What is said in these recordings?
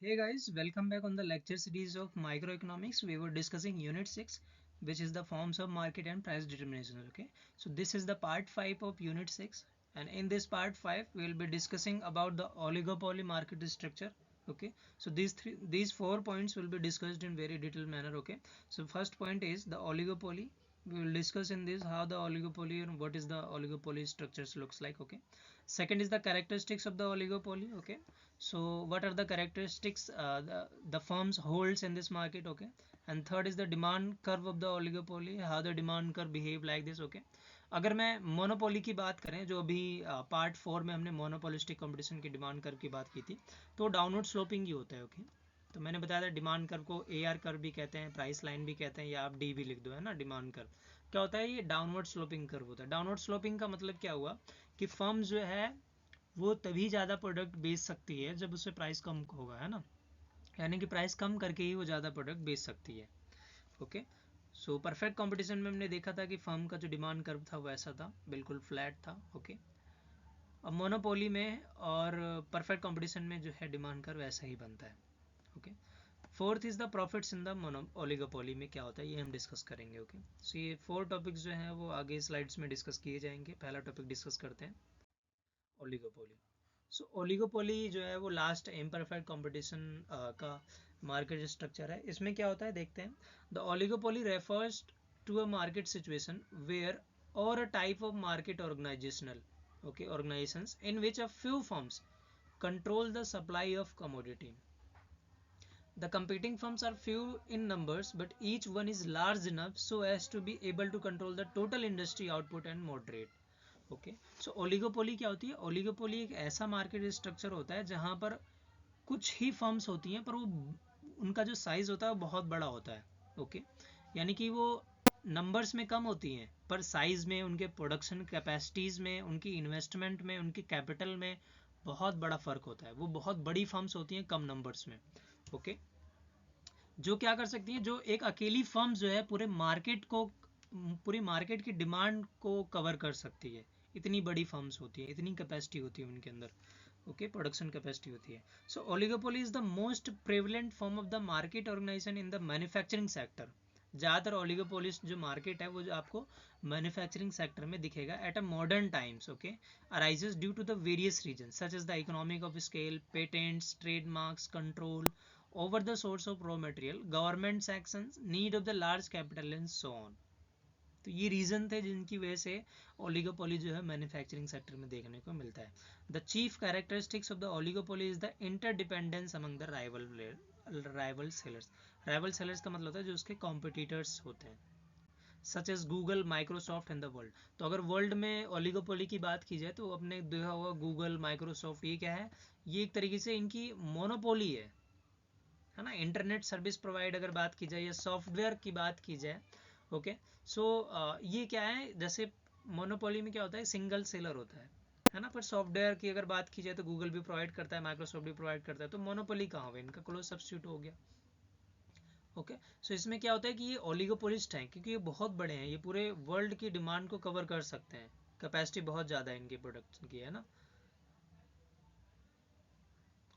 Hey guys, welcome back on the lecture series of microeconomics. We were discussing unit 6, which is the forms of market and price determination. Okay, so this is the part 5 of unit 6, and in this part 5 we will be discussing about the oligopoly market structure. Okay, so these 4 points will be discussed in very detailed manner. Okay, so first point is the oligopoly. We will discuss in this how the oligopoly and what is the oligopoly structures looks like. Okay, second is the characteristics of the oligopoly. Okay, so what are the characteristics the firms holds in this market? Okay, and third is the demand curve of the oligopoly, how the demand curve behave like this. Okay, अगर मैं monopoly की बात करें, जो अभी part 4 में हमने monopolistic competition की डिमांड कर्व की बात की थी, तो डाउनवर्ड स्लोपिंग ही होता है. ओके, तो मैंने बताया था डिमांड कर्व को ए आर कर्व भी कहते हैं, प्राइस लाइन भी कहते हैं, या आप डी भी लिख दो, है ना. डिमांड कर्व क्या होता है? ये डाउनवर्ड स्लोपिंग कर्व होता है. डाउनवर्ड स्लोपिंग का मतलब क्या हुआ कि फर्म जो है वो तभी ज़्यादा प्रोडक्ट बेच सकती है जब उससे प्राइस कम होगा, है ना. यानी कि प्राइस कम करके ही वो ज़्यादा प्रोडक्ट बेच सकती है. ओके, सो परफेक्ट कंपटीशन में हमने देखा था कि फर्म का जो डिमांड कर्व था वो ऐसा था, बिल्कुल फ्लैट था. ओके, अब मोनोपोली में और परफेक्ट कंपटीशन में जो है डिमांड कर्व ऐसा ही बनता है. Okay, fourth is the profits in the mono oligopoly में क्या होता है, ये हम डिस्कस करेंगे. ओके, सो ये 4 टॉपिक्स जो हैं वो आगे स्लाइड्स में डिस्कस किए जाएंगे. पहला टॉपिक डिस्कस करते हैं, ओलिगोपोली. सो ओलिगोपोली जो है वो लास्ट इम्परफेक्ट कंपटीशन का मार्केट स्ट्रक्चर है. इसमें क्या होता है देखते हैं. The oligopoly refers to a market situation where और a type of market organizational organizations in which a few firms control the supply of commodity. The competing firms are few in numbers, but each one is large enough so as to be able to control the total industry output and moderate. Okay, so oligopoly क्या होती है? Oligopoly एक ऐसा market structure होता है जहां पर कुछ ही फर्म्स होती हैं, पर वो उनका जो साइज होता है वो बहुत बड़ा होता है. ओके, यानी कि वो नंबर्स में कम होती हैं पर साइज में, उनके प्रोडक्शन कैपेसिटीज़ में, उनकी इन्वेस्टमेंट में, उनकी कैपिटल में बहुत बड़ा फ़र्क होता है. वो बहुत बड़ी फर्म्स होती हैं कम नंबर्स में. ओके, जो क्या कर सकती हैं, जो एक अकेली फर्म जो है पूरी मार्केट की डिमांड को कवर कर सकती है. इतनी बड़ी फर्म्स होती है, इतनी कैपेसिटी होती है उनके अंदर. ओके, प्रोडक्शन कैपेसिटी होती है. So oligopoly is the most prevalent form of the market organization in the manufacturing sector. ज़्यादातर ओलिगोपोलिस्ट जो मार्केट है वो जो आपको मैन्युफैक्चरिंग सेक्टर में दिखेगा at a modern times. Okay, arises due to the various reason such as the economic of scale, patents, trademarks, control over the source of raw material, government sanctions, need of the large capital and so on. तो ये reason थे जिनकी वजह से oligopoly जो है manufacturing sector में देखने को मिलता है. The chief characteristics of the oligopoly is the interdependence among the rival sellers. Rival sellers का मतलब होता है जो उसके कॉम्पिटिटर्स होते हैं, such as Google, Microsoft in the world. तो अगर वर्ल्ड में ओलिगोपोली की बात की जाए तो अपने देखा होगा गूगल, माइक्रोसॉफ्ट, ये क्या है? ये एक तरीके से इनकी मोनोपोली है ना. इंटरनेट सर्विस प्रोवाइड अगर बात की जाए या सॉफ्टवेयर की बात की जाए. ओके, सो ये क्या है, जैसे मोनोपोली में क्या होता है, सिंगल सेलर होता है ना. पर सॉफ्टवेयर की अगर बात की जाए तो गूगल भी प्रोवाइड करता है, माइक्रोसॉफ्ट भी प्रोवाइड करता है, तो मोनोपोली कहाँ हुआ? इनका क्लोज सब्स्टिट्यूट हो गया. ओके, सो इसमें क्या होता है कि ये ओलिगोपोलिस्ट हैं क्योंकि ये बहुत बड़े हैं, ये पूरे वर्ल्ड की डिमांड को कवर कर सकते हैं, कैपेसिटी बहुत ज़्यादा है इनकी प्रोडक्शन की, है ना.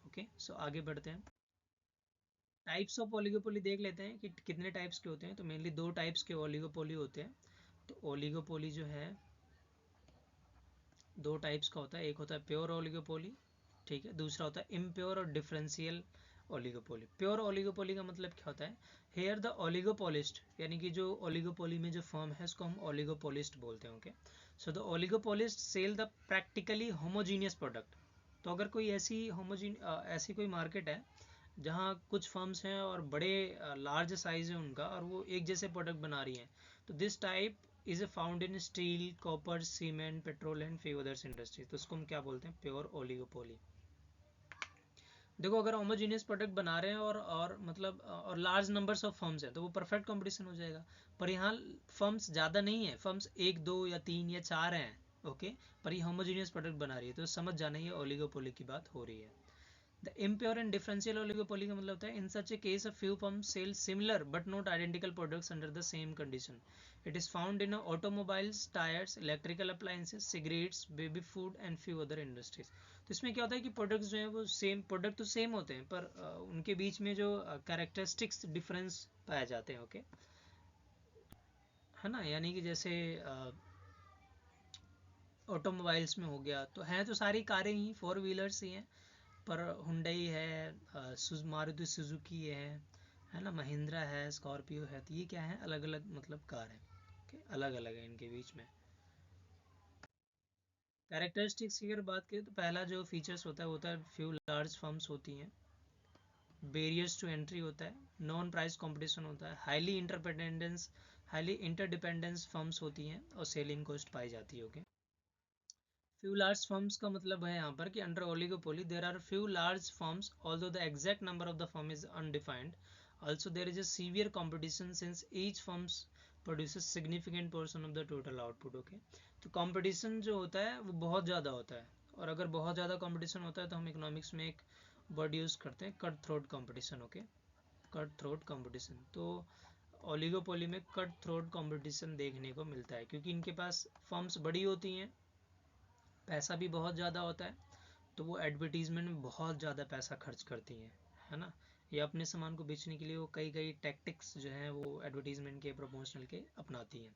ओके, सो आगे बढ़ते हैं. टाइप्स ऑफ ओलिगोपोली देख लेते हैं कि कितने टाइप्स के होते हैं. तो मेनली दो टाइप्स के ओलिगोपोली होते हैं. तो ओलिगोपोली जो है दो टाइप्स का होता है. एक होता है प्योर ओलिगोपोली, ठीक है. दूसरा होता है इम्प्योर और डिफरेंशियल ओलिगोपोली. प्योर ओलिगोपोली का मतलब क्या होता है? हेयर द ओलिगोपोलिस्ट, यानी कि जो ओलिगोपोली में जो फर्म है उसको हम ओलिगोपोलिस्ट बोलते हैं. Okay, so the oligopolist sell the practically homogeneous product. तो अगर कोई ऐसी कोई मार्केट है जहाँ कुछ फर्म्स हैं और बड़े लार्ज साइज है उनका और वो एक जैसे प्रोडक्ट बना रही हैं, तो this type is a found in steel, copper, cement, petrol and few others industry. तो उसको हम क्या बोलते हैं? Pure oligopoly. देखो, अगर होमोजीनियस प्रोडक्ट बना रहे हैं और मतलब और लार्ज नंबर्स ऑफ फर्म्स हैं तो वो परफेक्ट कंपटीशन हो जाएगा. पर यहाँ फर्म्स ज़्यादा नहीं है, फर्म्स एक दो या तीन या चार हैं. ओके, पर ये होमोजीनियस प्रोडक्ट बना रही है तो समझ जाना ये ओलिगोपोली की बात हो रही है. The impure and differential oligopoly का मतलब होता है in such a case a few firms sell similar but not identical products under the same condition. It is found in automobiles, tires, electrical appliances, cigarettes, baby food and few other industries. इसमें क्या होता है कि products जो हैं वो same product तो same होते हैं, पर उनके बीच में जो कैरेक्टरिस्टिक्स डिफरेंस पाए जाते हैं। ओके, है ना, यानी कि जैसे ऑटोमोबाइल्स में हो गया, तो हैं तो सारी कारें ही, फोर व्हीलर्स ही हैं, पर हुंडई है, मारुति सुजुकी है ना, महिंद्रा है, स्कॉर्पियो है, तो ये क्या है, अलग अलग मतलब कार है। ओके, अलग अलग है इनके बीच में। कैरेक्टरिस्टिक्स की अगर बात करें तो पहला जो फीचर्स होता है फ्यू लार्ज फर्म्स होती हैं, बैरियर्स टू एंट्री होता है, नॉन प्राइस कंपटीशन होता है, हाईली इंटरडिपेंडेंस फर्म्स होती हैं और सेलिंग कॉस्ट पाई जाती है। ओके, फ्यू लार्ज फर्म्स का मतलब है यहाँ पर कि under oligopoly there are few large firms although the exact number of the firm is undefined, also there is a severe competition since each firms produces significant portion of the total output. Okay, तो competition जो होता है वो बहुत ज़्यादा होता है, और अगर बहुत ज़्यादा कंपटीशन होता है तो हम इकोनॉमिक्स में एक वर्ड यूज़ करते हैं, cut throat competition. Okay, cut throat competition, तो ओलिगोपोली में कट थ्रोट कंपटीशन देखने को मिलता है, क्योंकि इनके पास फर्म्स बड़ी होती हैं, पैसा भी बहुत ज़्यादा होता है, तो वो एडवर्टीज़मेंट में बहुत ज़्यादा पैसा खर्च करती हैं, है ना, या अपने सामान को बेचने के लिए वो कई कई टैक्टिक्स जो हैं वो एडवर्टीज़मेंट के प्रमोशनल के अपनाती हैं।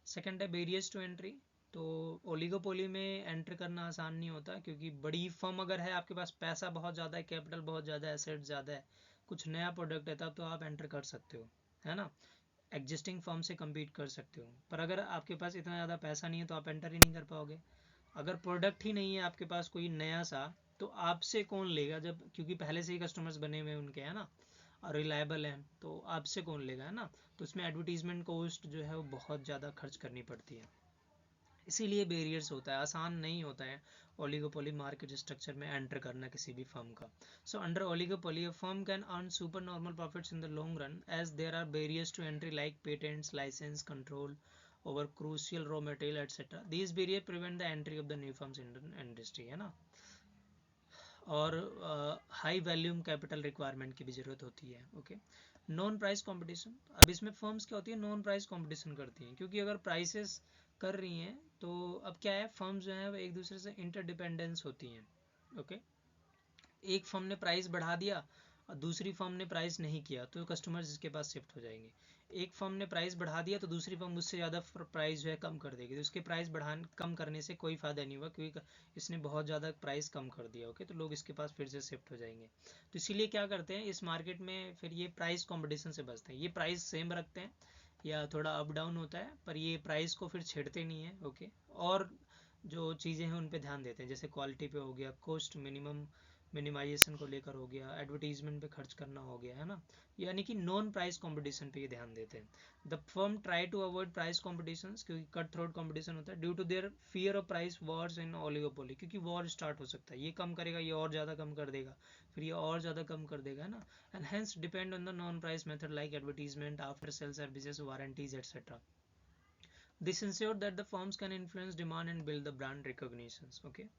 सेकंड है बैरियर्स टू एंट्री, तो ओलिगोपोली में एंटर करना आसान नहीं होता, क्योंकि बड़ी फर्म अगर है, आपके पास पैसा बहुत ज़्यादा है, कैपिटल बहुत ज़्यादा है, एसेट ज़्यादा है, कुछ नया प्रोडक्ट है, तब तो आप एंटर कर सकते हो, है ना, एग्जिस्टिंग फर्म से कम्पीट कर सकते हो। पर अगर आपके पास इतना ज़्यादा पैसा नहीं है तो आप एंटर ही नहीं कर पाओगे। अगर प्रोडक्ट ही नहीं है आपके पास कोई नया सा, तो आपसे कौन लेगा, जब क्योंकि पहले से ही कस्टमर्स बने हुए हैं उनके, है ना, और रिलायबल हैं, तो आपसे कौन लेगा, है ना, तो उसमें एडवर्टीजमेंट कॉस्ट जो है वो बहुत ज़्यादा खर्च करनी पड़ती है, इसीलिए बैरियर्स होता है, आसान नहीं होता है ओलिगोपोली मार्केट स्ट्रक्चर में एंटर करना किसी भी फर्म का। So under oligopoly a firm can earn super normal profits in the long run as there are barriers to entry like patents, licence, control over crucial raw material etc. These barriers prevent the entry of the new firms in the industry, है ना, और high volume capital requirement की भी ज़रूरत होती है। Okay, non price competition, अब इसमें फर्म्स क्या होती है, नॉन प्राइस कंपटीशन करती हैं, क्योंकि अगर प्राइसेस कर रही हैं तो अब क्या है, फर्म्स जो हैं वो एक दूसरे से इंटरडिपेंडेंस होती हैं। ओके, एक फर्म ने प्राइस बढ़ा दिया और दूसरी फर्म ने प्राइस नहीं किया तो कस्टमर्स इसके पास शिफ्ट हो जाएंगे, एक फर्म ने प्राइस बढ़ा दिया तो दूसरी फर्म उससे ज़्यादा प्राइस जो है कम कर देगी, तो उसके प्राइस बढ़ाने कम करने से कोई फ़ायदा नहीं हुआ, क्योंकि इसने बहुत ज़्यादा प्राइस कम कर दिया। ओके, तो लोग इसके पास फिर से शिफ्ट हो जाएंगे, तो इसीलिए क्या करते हैं इस मार्केट में, फिर ये प्राइस कॉम्पिटिशन से बचते हैं, ये प्राइस सेम रखते हैं या थोड़ा अप डाउन होता है, पर ये प्राइस को फिर छेड़ते नहीं है। ओके, और जो चीज़ें हैं उन पे ध्यान देते हैं, जैसे क्वालिटी पे हो गया, कॉस्ट मिनिमाइजेशन को लेकर हो गया, एडवर्टीजमेंट पे खर्च करना हो गया, है ना, यानी कि नॉन प्राइस कंपटीशन पे ये ध्यान देते हैं। The firm try to avoid price competition, क्योंकि कट थ्रोट कंपटीशन होता है, due to their fear of price wars in oligopoly, क्योंकि वॉर स्टार्ट हो सकता है, ये कम करेगा, ये और ज़्यादा कम कर देगा, फिर ये और ज़्यादा कम कर देगा, है ना, and hence depend on the non price method like advertisement, after sale services, warranties etcetera. This ensure that the firms can influence demand and build the brand recognitions. Okay,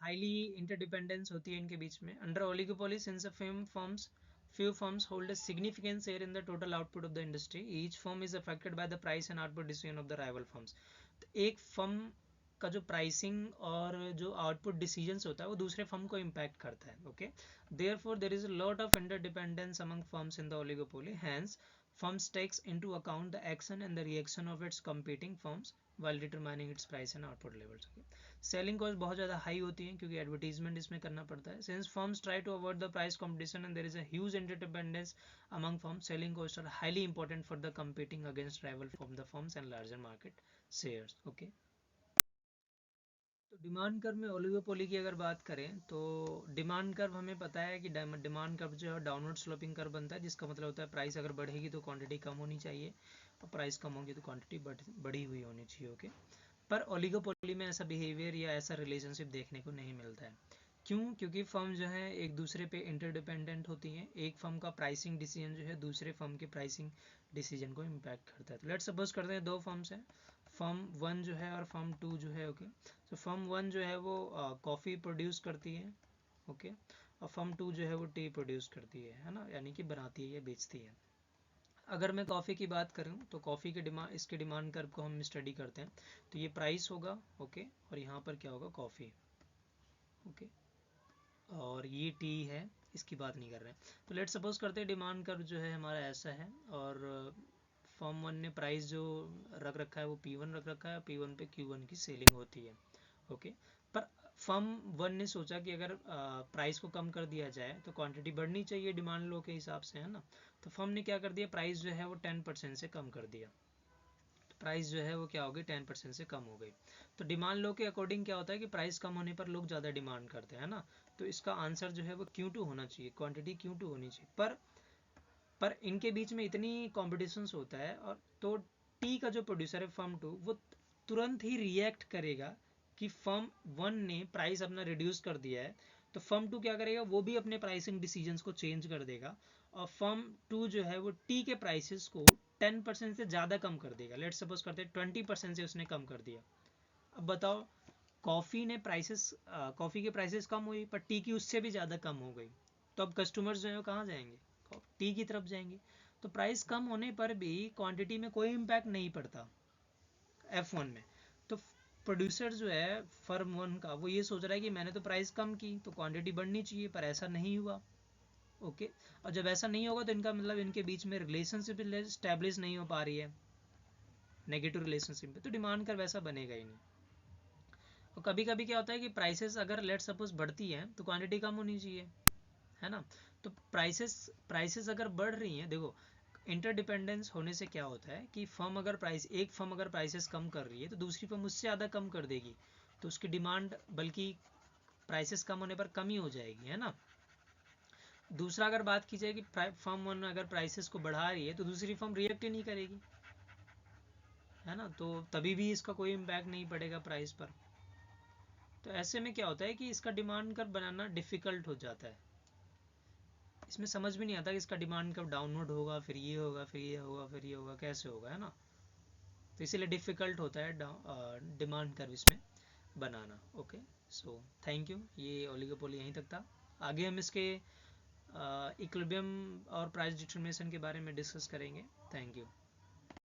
highly interdependence होती है इनके बीच में, under oligopoly since few firms hold a significant share in the total output of the industry, each firm is affected by the price and output decision of the rival firms. तो एक firm का जो pricing और जो output decisions होता है वो दूसरे फर्म को इम्पैक्ट करता है। Okay, therefore there is a lot of interdependence among firms in the oligopoly, hence firms takes into account the action and the reaction of its competing firms while determining its price and output levels. Okay, selling cost बहुत ज़्यादा high होती है क्योंकि advertisement इसमें करना पड़ता है, since firms try to avoid the price competition and there is a huge interdependence among firms, selling cost are highly important for the competing against rival from the firms and larger market shares. Okay, तो demand curve में oligopoly की अगर बात करें तो demand curve हमें पता है कि डिमांड कर्व जो है डाउनवर्ड स्लोपिंग कर्व बनता है, जिसका मतलब होता है प्राइस अगर बढ़ेगी तो क्वांटिटी कम होनी चाहिए और प्राइस कम होगी तो क्वांटिटी बढ़ी हुई होनी चाहिए। ओके, पर ओलिगोपोली में ऐसा बिहेवियर या ऐसा रिलेशनशिप देखने को नहीं मिलता है। क्यों? क्योंकि फर्म जो है एक दूसरे पे इंटरडिपेंडेंट होती हैं, एक फर्म का प्राइसिंग डिसीजन जो है दूसरे फर्म के प्राइसिंग डिसीजन को इम्पैक्ट करता है। तो लेट्स सपोज करते हैं दो फर्म्स हैं, फर्म वन जो है और फर्म टू जो है। ओके, तो फर्म वन जो है वो कॉफ़ी प्रोड्यूस करती है, ओके, और फर्म टू जो है वो टी प्रोड्यूस करती है ना, यानी कि बनाती है या बेचती है। अगर मैं कॉफ़ी की बात करूं तो कॉफ़ी के इसके डिमांड कर्व को हम स्टडी करते हैं, तो ये प्राइस होगा, ओके, और यहाँ पर क्या होगा, कॉफ़ी। ओके, और ये टी है, इसकी बात नहीं कर रहे हैं। तो लेट सपोज करते हैं डिमांड कर्व जो है हमारा ऐसा है, और फर्म 1 ने प्राइस जो रख रखा है वो P1 रख रखा है, P1 पे Q1 की सेलिंग होती है। ओके, पर फर्म 1 ने सोचा कि अगर प्राइस को कम कर दिया जाए तो क्वांटिटी बढ़नी चाहिए डिमांड लो के हिसाब से, है ना। तो फर्म ने क्या कर दिया, प्राइस जो है वो 10% से कम कर दिया। प्राइस जो है वो क्या हो गई, 10% से कम हो गई। तो डिमांड लो के अकॉर्डिंग क्या होता है कि प्राइस कम होने पर लोग ज़्यादा डिमांड करते हैं ना। तो इसका आंसर जो है वो Q2 होना चाहिए, क्वांटिटी Q2 होनी चाहिए। पर इनके बीच में इतनी कॉम्पिटिशन होता है, और तो टी का जो प्रोड्यूसर है फर्म 2, वो तुरंत ही रिएक्ट करेगा कि फर्म 1 ने प्राइस अपना रिड्यूस कर दिया है। तो फर्म 2 क्या करेगा, वो भी अपने प्राइसिंग डिसीजंस को चेंज कर देगा, और फर्म 2 जो है वो टी के प्राइसेस को 10% से ज़्यादा कम कर देगा। लेट सपोज करते हैं 20% से उसने कम कर दिया। अब बताओ, कॉफ़ी ने प्राइसेस कॉफ़ी के प्राइसेस कम हुई, पर टी की उससे भी ज़्यादा कम हो गई। तो अब कस्टमर्स जो है वो कहाँ जाएंगे, टी की तरफ जाएंगे। तो प्राइस कम होने पर भी क्वांटिटी में कोई इम्पैक्ट नहीं पड़ता F1 में। तो प्रोड्यूसर जो है फर्म 1 का, वो ये सोच रहा है कि मैंने तो प्राइस कम की तो क्वांटिटी बढ़नी चाहिए, पर ऐसा नहीं हुआ। ओके, और जब ऐसा नहीं होगा तो इनका मतलब इनके बीच में रिलेशनशिप स्टैब्लिश नहीं हो पा रही है, नेगेटिव रिलेशनशिप में, तो डिमांड कर वैसा बनेगा ही नहीं। और कभी कभी क्या होता है कि प्राइसेस अगर लेट सपोज बढ़ती है तो क्वांटिटी कम होनी चाहिए, है ना। तो प्राइसेस अगर बढ़ रही हैं, देखो इंटरडिपेंडेंस होने से क्या होता है कि एक फर्म अगर प्राइसेस कम कर रही है तो दूसरी फर्म उससे ज़्यादा कम कर देगी, तो उसकी डिमांड बल्कि प्राइसेस कम होने पर कम ही हो जाएगी, है ना। दूसरा, अगर बात की जाए कि फर्म 1 अगर प्राइसेस को बढ़ा रही है तो दूसरी फर्म रिएक्ट ही नहीं करेगी, है ना, तो तभी भी इसका कोई इम्पैक्ट नहीं पड़ेगा प्राइस पर। तो ऐसे में क्या होता है कि इसका डिमांड कर्व बनाना डिफ़िकल्ट हो जाता है। इसमें समझ भी नहीं आता कि इसका डिमांड कर्व डाउनवर्ड होगा, फिर ये होगा, फिर ये होगा, फिर ये होगा, कैसे होगा, है ना। तो इसीलिए डिफ़िकल्ट होता है डिमांड कर्व इसमें बनाना। Okay, so thank you. ये ओलिगोपोली यहीं तक था। आगे हम इसके इक्विलिब्रियम और प्राइस डिटरमिनेशन के बारे में डिस्कस करेंगे। Thank you.